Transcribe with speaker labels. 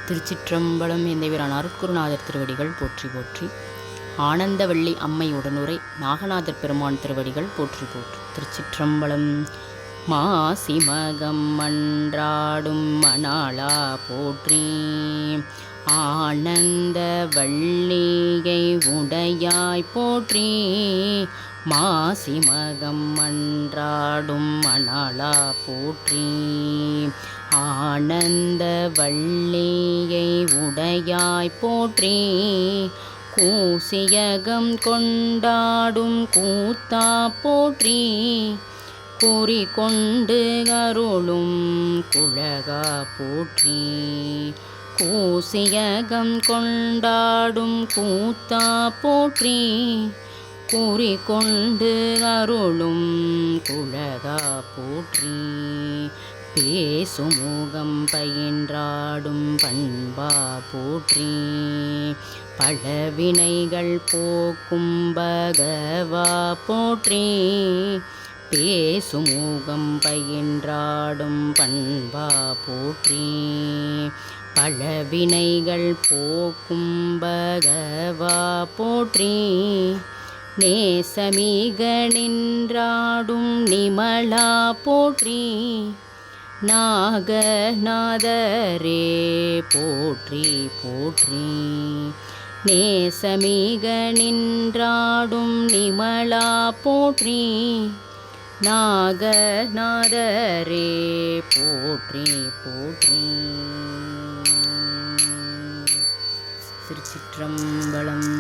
Speaker 1: திருச்சிற்றம்பலம். எந்தவீரான் அருட்குருநாதர் திருவடிகள் போற்றி போற்றி. ஆனந்தவள்ளி அம்மை உடனுரை நாகநாதர் பெருமான் திருவடிகள் போற்றி போற்றி. திருச்சிற்றம்பலம். மாசிமகம் மன்றாடும் மணாளா போற்றி. ஆனந்த வள்ளியை உடையாய் போற்றி. மாசிமகம் மன்றாடும் மணாளா போற்றி. ஆனந்த வள்ளியை உடையாய் போற்றி. கூசியகம் கொண்டாடும் கூத்தா போற்றி. குறி கொண்டு அருளும் குழகா போற்றி. கூசியகம் கொண்டாடும் கூத்தா போற்றி. குறி கொண்டு அருளும் குழகா போற்றி. பேசுமுகம் பயின்றாடும் பண்பா போற்றி. பழவினைகள் போக்கும் பகவா போற்றி. பேசுமுகம் பயின்றாடும் பண்பா போற்றி. பழவினைகள் போக்கும் பகவா போற்றி. நேசமிக நின்றாடும் நிமலா போற்றி. நாகநாதரே போற்றி போற்றி. நேசமிக நின்றாடும் நிமலா போற்றி. நாகநாதரே போற்றி போற்றி. திருச்சிற்றம்பலம்.